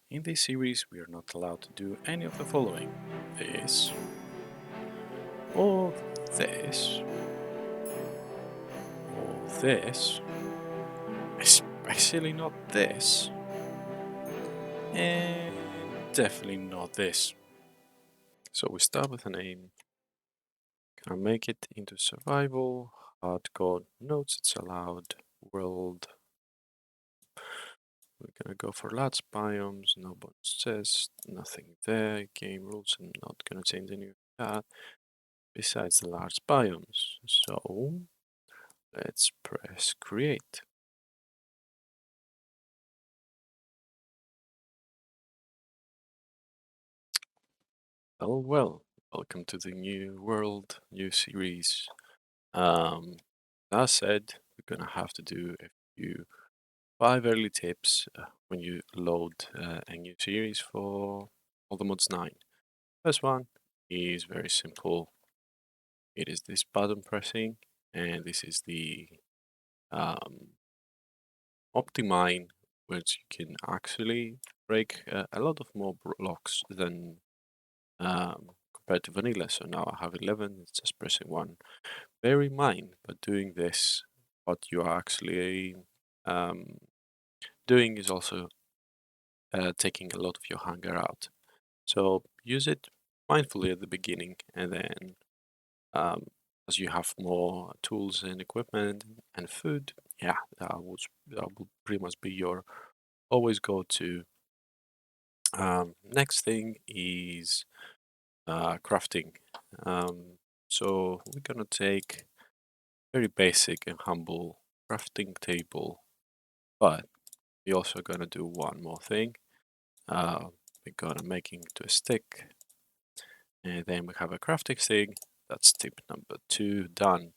In this series, we are not allowed to do any of the following: this, or this, or this, especially not this, and definitely not this. So we start with a name. Can I make it into survival? Hardcore, notes it's allowed, world. We're gonna go for large biomes, no bonus chest, nothing there. Game rules, I'm not gonna change any of that besides the large biomes. So let's press create. Well, welcome to the new world, new series. As said, we're gonna have to do a few 5 early tips when you load a new series for all the mods 9. First one is very simple. It is this button pressing, and this is the um, Optimine, which you can actually break a lot of more blocks than compared to vanilla. So now I have 11, it's just pressing 1. Bear in mind, but doing this, what you are actually um, doing is also taking a lot of your hunger out. So use it mindfully at the beginning, and then um, as you have more tools and equipment and food, yeah, that will pretty much be your always go to. Next thing is crafting. So we're gonna take very basic and humble crafting table, but we're also gonna do one more thing. We're gonna make it into a stick, and then we have a crafting stick. That's tip number 2 done.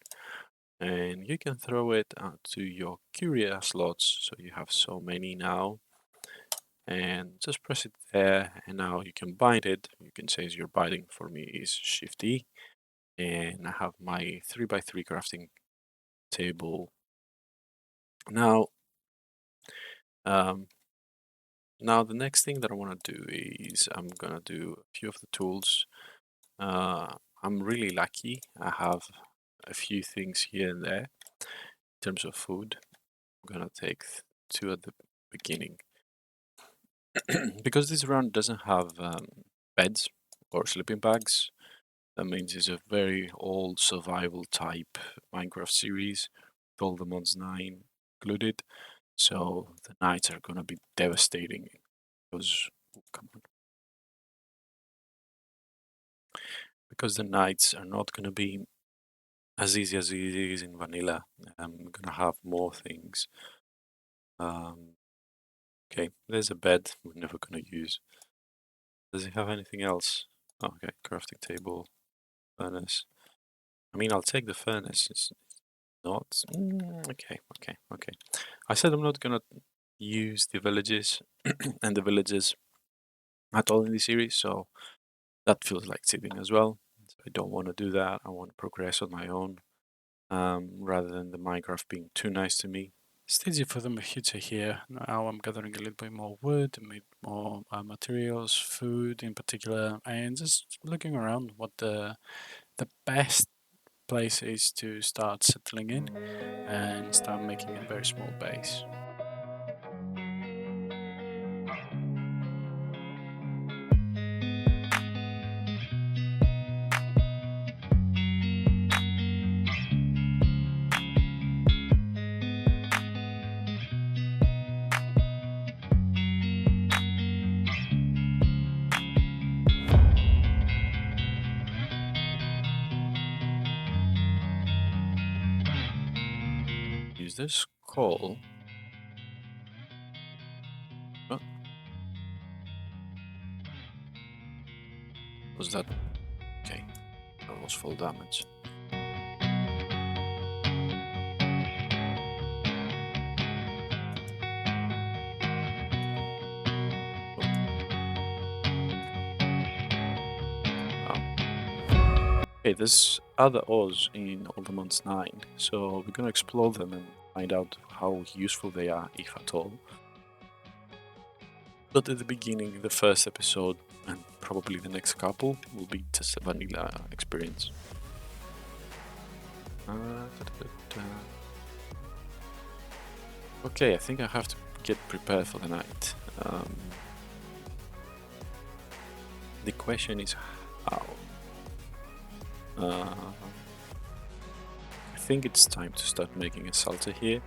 And you can throw it out to your curia slots, so you have so many now. And just press it there, and now you can bind it. You can say your binding for me is Shift E, and I have my 3x3 crafting table. Now, um, now the next thing that I want to do is I'm gonna do a few of the tools. I'm really lucky. I have a few things here and there in terms of food. I'm gonna take 2 at the beginning. Because this run doesn't have beds or sleeping bags, that means it's a very old survival type Minecraft series with all the mods 9 included. So the nights are gonna be devastating. Because come on. Because the nights are not gonna be as easy as it is in vanilla. I'm gonna have more things. Um, okay, there's a bed we're never gonna use. Does it have anything else? Oh, okay, crafting table, furnace. I mean, I'll take the furnace. It's not. Okay. I said I'm not gonna use the villages and the villages at all in the series, so that feels like cheating as well. So I don't want to do that. I want to progress on my own, rather than the Minecraft being too nice to me. It's easy for the future here. Now I'm gathering a little bit more wood, more materials, food in particular, and just looking around what the best place is to start settling in and start making a very small base. Use this coal. Oh, was that okay? That was full damage. Okay, there's other ores in Aldermans 9, so we're gonna explore them and find out how useful they are, if at all. But at the beginning, the first episode, and probably the next couple, will be just a vanilla experience. Okay, I think I have to get prepared for the night. The question is how. I think it's time to start making a shelter here.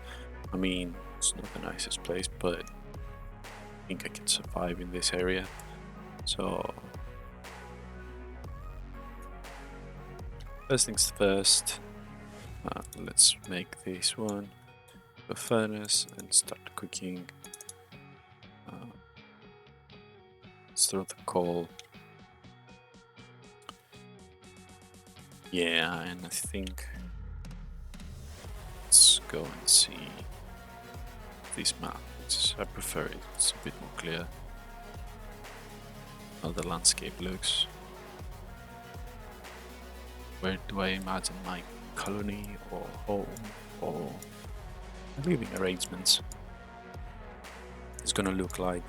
I mean, it's not the nicest place, but I think I can survive in this area. So, first things first, let's make this one a furnace and start cooking. Let's throw the coal. Yeah, and I think let's go and see this map. I prefer it, it's a bit more clear how the landscape looks. Where do I imagine my colony or home or living arrangements is gonna look like?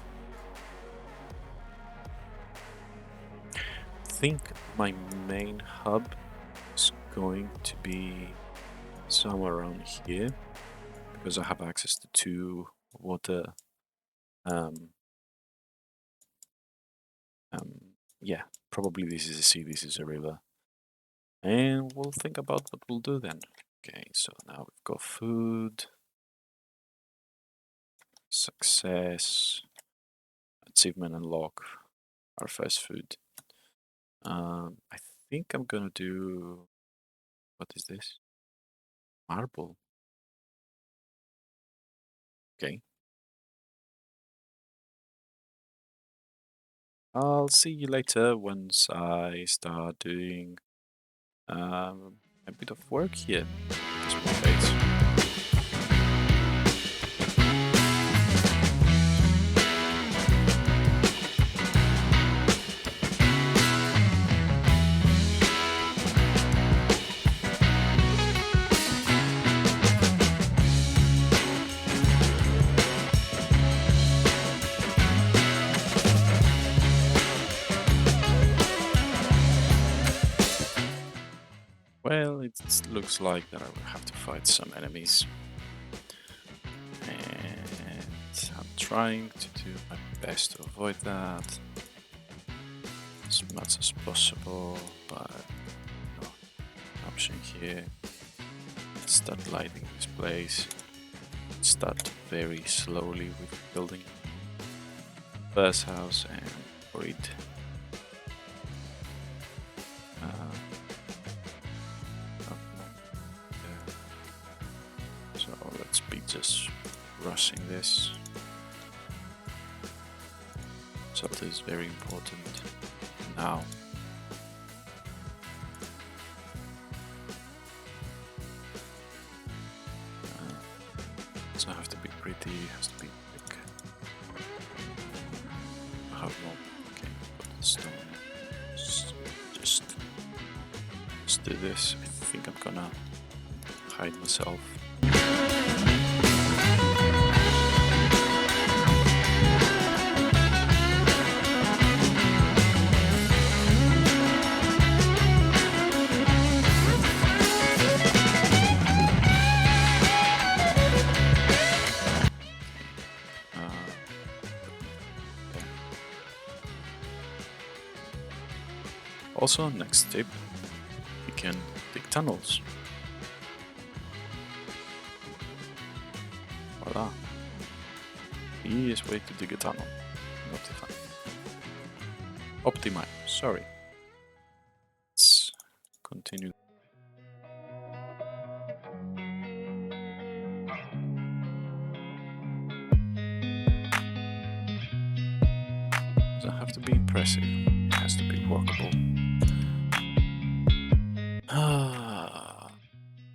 I think my main hub is going to be somewhere around here because I have access to 2 water. Yeah, probably this is a sea, this is a river. And we'll think about what we'll do then. Okay, so now we've got food, success, achievement unlock, our first food. I think I'm gonna do, what is this? Marble. Okay. I'll see you later once I start doing a bit of work here. Small base. Well, it looks like that I will have to fight some enemies. And I'm trying to do my best to avoid that as much as possible, but no option here. Let's start lighting this place. Start very slowly with building first house and breed. So let's be just rushing this. Shelter is very important now. So I have to be pretty, has to be quick. I have more. Okay, put the stone. Just do this. I think I'm gonna hide myself. Also, next tip, you can dig tunnels. Voila. Easiest way to dig a tunnel. Optimize, sorry. Let's continue. Doesn't have to be impressive, it has to be workable.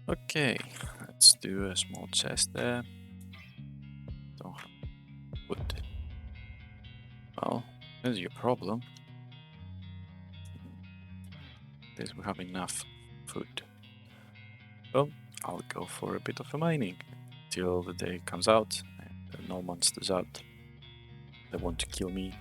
Okay, let's do a small chest there. Don't have wood. Well, there's your problem. There's we have enough food. Well, I'll go for a bit of a mining till the day comes out and no monsters out. They want to kill me.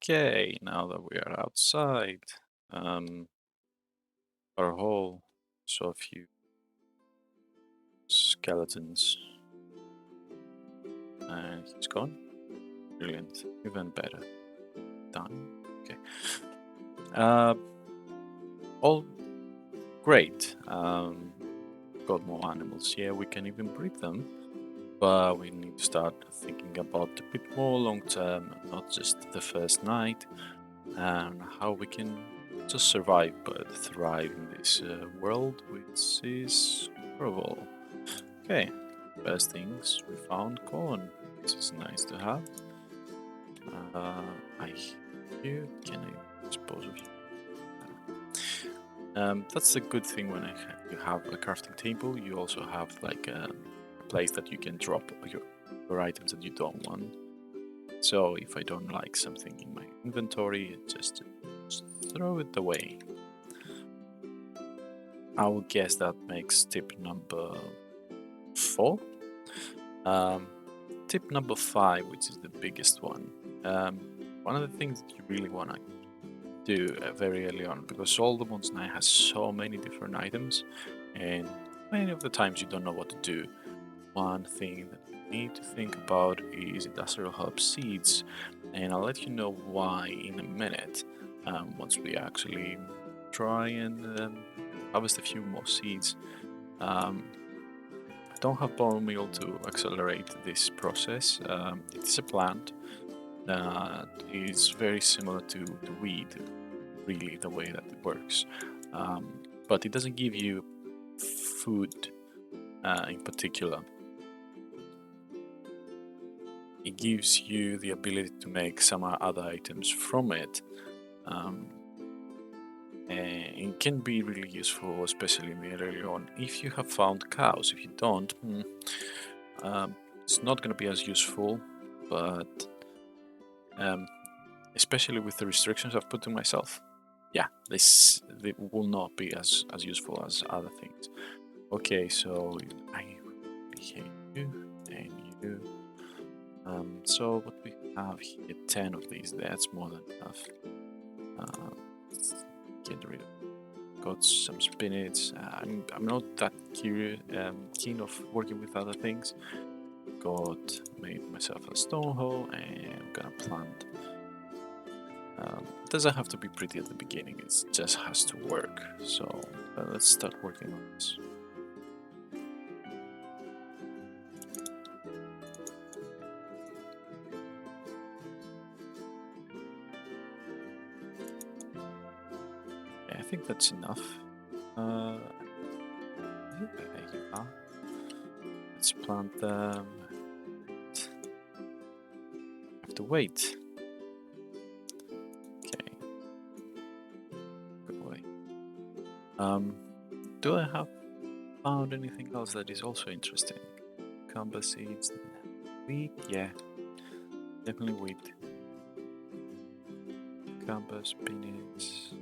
Okay, now that we are outside, our hole saw a few skeletons, and he's gone. Brilliant, even better. Done. Okay. All great. Got more animals here. We can even breed them, but we need to start thinking about a bit more long term, not just the first night, and how we can just survive but thrive in this world, which is horrible. Okay, first things, we found corn. This is nice to have. I hear you. Can I dispose of you? That's a good thing when you have a crafting table. You also have like a place that you can drop your items that you don't want. So if I don't like something in my inventory, just throw it away. I would guess that makes tip number 4. Tip number 5, which is the biggest one. One of the things that you really want to do very early on, because Aldermont's Night has so many different items, and many of the times you don't know what to do. One thing that you need to think about is industrial herb seeds, and I'll let you know why in a minute, once we actually try and harvest a few more seeds. I don't have bone meal to accelerate this process. It is a plant that is very similar to the weed, really, the way that it works. But it doesn't give you food in particular. It gives you the ability to make some other items from it. And it can be really useful, especially in the early on. If you have found cows, if you don't, it's not going to be as useful, but especially with the restrictions I've put to myself, yeah, they will not be as useful as other things. Okay, so I hate you and you. So what we have here, 10 of these. That's more than enough. Get rid of. Got some spinach. I'm not that keen of working with other things. Made myself a stone hole, and I'm gonna plant. It doesn't have to be pretty at the beginning. It just has to work. So let's start working on this. I think that's enough. There you are. Let's plant them. Have to wait. Okay. Go away. Do I have found anything else that is also interesting? Cucumber seeds. Wheat? Yeah. Definitely wheat. Cucumber, spinach.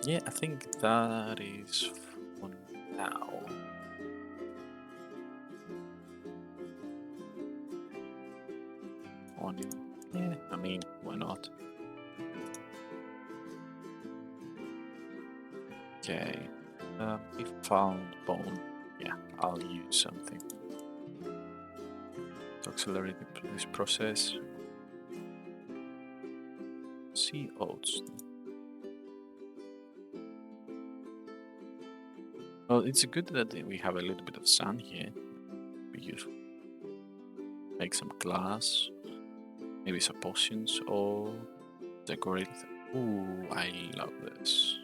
Yeah, I think that is for now. Onion. Yeah, I mean, why not? Okay. If found bone, yeah, I'll use something to accelerate this process. Sea oats. Well, it's good that we have a little bit of sun here. Be useful. Make some glass, maybe some potions, or decorate. Ooh, I love this.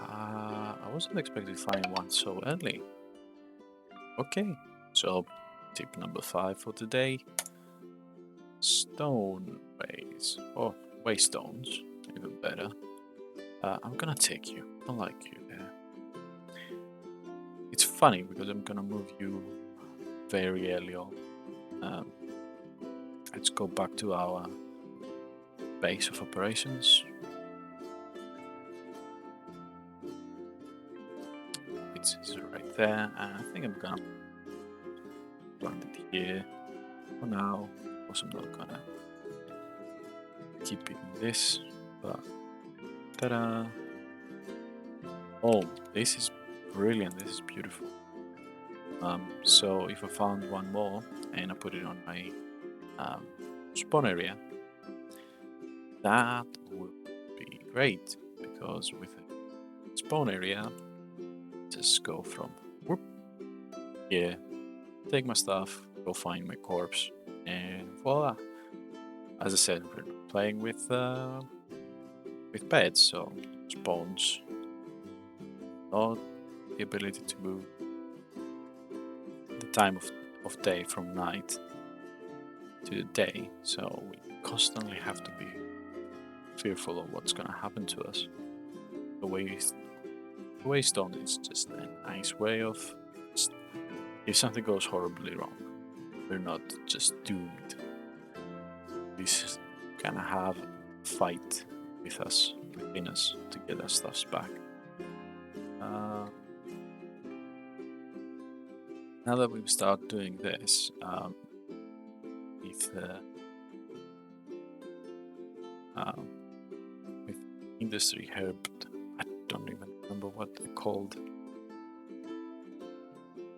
I wasn't expecting to find one so early. Okay, so tip number 5 for today. Stone ways. Oh, waystones, even better. I'm gonna take you. I like you there. It's funny because I'm gonna move you very early on. Let's go back to our base of operations. It's right there, and I think I'm gonna plant it here for now. Of course, I'm not gonna keep it in this, but ta-da! Oh, this is brilliant. This is beautiful. So if I found one more and I put it on my spawn area, that would be great, because with a spawn area, just go from whoop, here, take my stuff, go find my corpse, and voila. As I said, we're not playing with pets, so spawns, not the ability to move the time of day from night to the day, so we constantly have to be fearful of what's gonna happen to us. The waystone is just a nice way of, if something goes horribly wrong, we're not just doomed. We kind of have a fight with us, within us, to get our stuffs back. Now that we've started doing this, with industry herb, I don't even remember what they're called.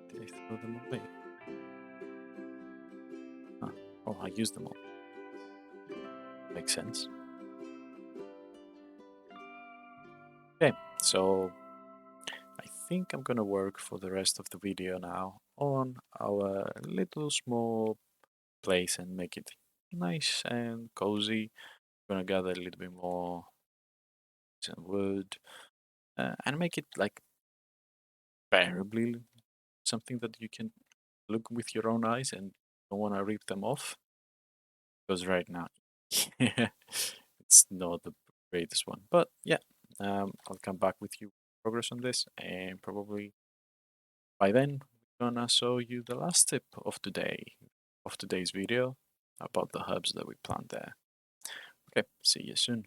Did I throw them away? Oh, I used them all. Makes sense. Okay, so I think I'm gonna work for the rest of the video now on our little small place and make it nice and cozy. I'm gonna gather a little bit more wood and make it like bearably something that you can look with your own eyes and don't want to rip them off, because right now it's not the greatest one. But yeah, I'll come back with you progress on this, and probably by then we're gonna show you the last tip of today's video about the herbs that we plant there. Okay, see you soon.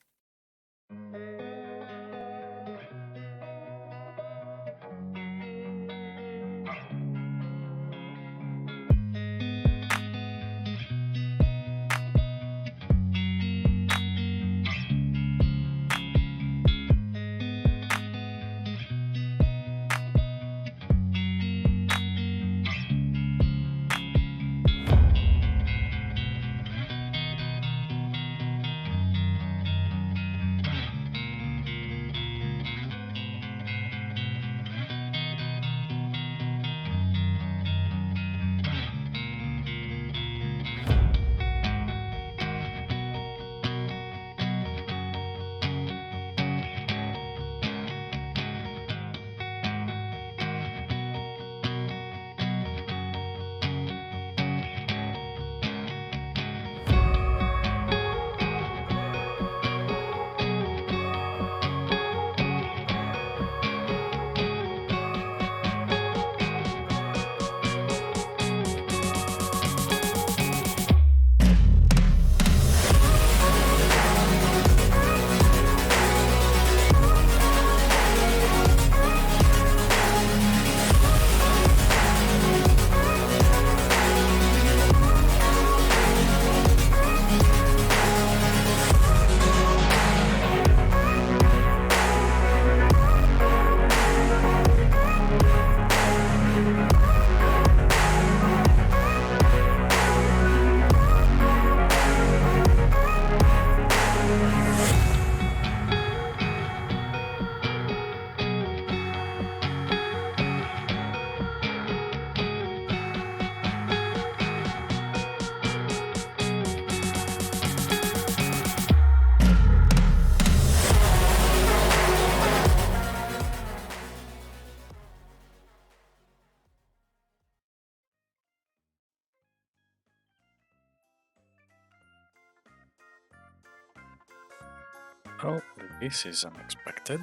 Oh, this is unexpected.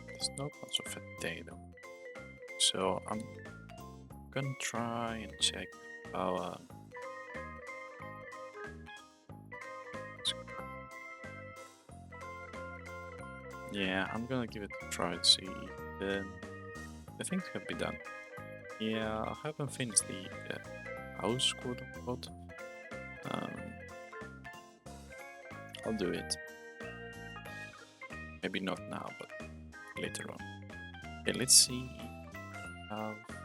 There's not much of a data. So I'm gonna try and check our yeah, I'm gonna give it a try to see if the things can be done. Yeah, I haven't finished the house, quote unquote. Um, I'll do it. Maybe not now, but later on. Okay, let's see.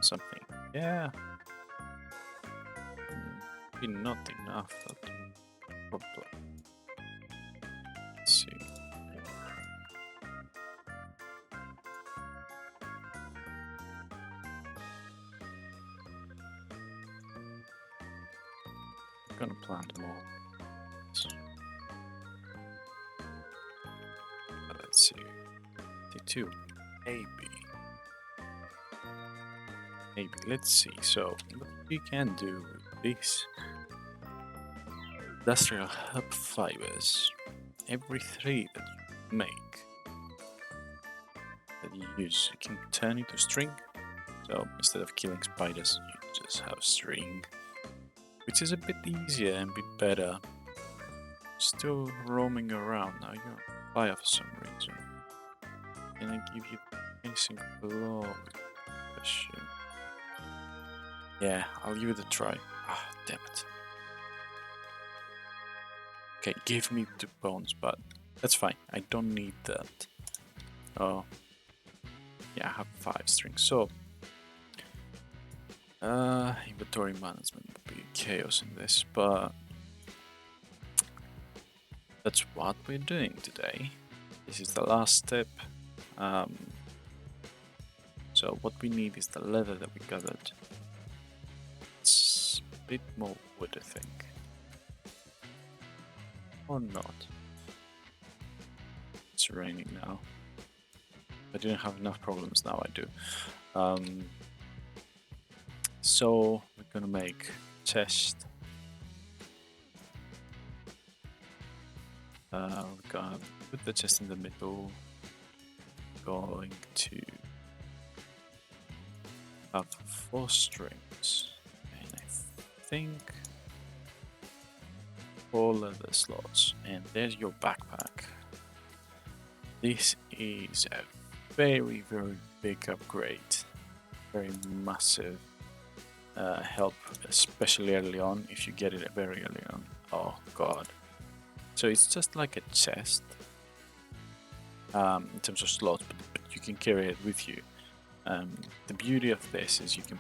Something. Yeah. Maybe not enough. That problem. Let's see. I'm gonna plant more. Let's see. T2. Maybe. Maybe. Let's see. So, what we can do with this industrial hub fibers, every 3 that you make, that you use, you can turn into string. So, instead of killing spiders, you just have string, which is a bit easier and a bit better. Still roaming around now. You're on fire for some reason. Can I give you anything below? Question. Yeah, I'll give it a try. Ah, damn it. Okay, give me 2 bones, but that's fine. I don't need that. Oh, yeah, I have 5 strings. So, inventory management would be chaos in this, but that's what we're doing today. This is the last step. So what we need is the leather that we gathered. It's a bit more wood, I think. Or not. It's raining now. I didn't have enough problems, now I do. So we're gonna make chest. We're gonna put the chest in the middle. Going to have 4 strings, and I think 4 leather slots. And there's your backpack. This is a very, very big upgrade. Very massive help, especially early on, if you get it very early on. Oh god. So it's just like a chest in terms of slots, but you can carry it with you. The beauty of this is you can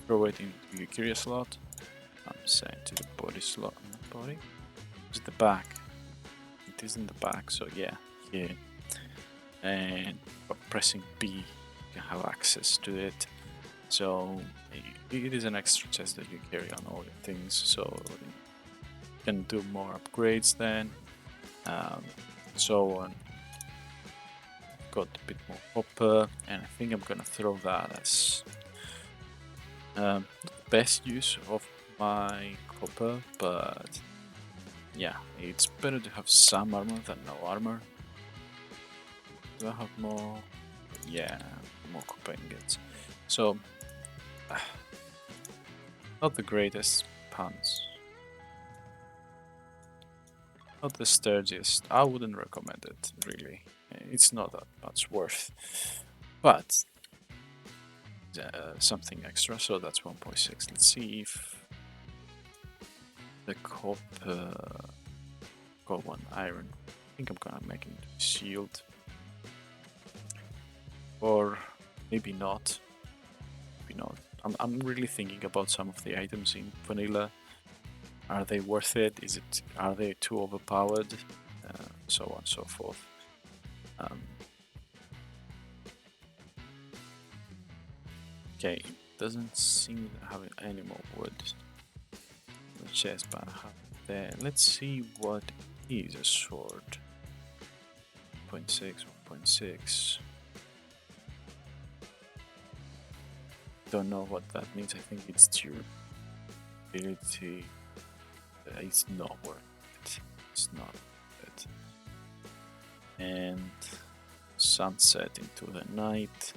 throw it into your carrier slot. I'm saying to the body slot on the body. It's the back. It is in the back, so yeah, here. And by pressing B, you can have access to it. So it is an extra chest that you carry on all your things. So you can do more upgrades then, so on. Got a bit more copper, and I think I'm gonna throw that as the best use of my copper, but yeah, it's better to have some armor than no armor. Do I have more? Yeah, more copper ingots. So, not the greatest puns. Not the sturdiest. I wouldn't recommend it, really. It's not that much worth. But something extra, so that's 1.6. Let's see if the copper got 1 iron. I think I'm gonna make it a shield. Or maybe not. Maybe not. I'm really thinking about some of the items in vanilla. Are they worth it? Are they too overpowered? So on and so forth. Okay, it doesn't seem to have any more wood in the chest, but I have it there. Let's see what is a sword. 1.6, 1.6. don't know what that means. I think it's durability. It's not worth it. It's not worth it. And sunset into the night.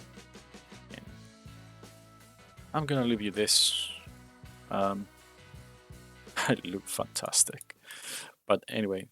And I'm gonna leave you this. I look fantastic. But anyway,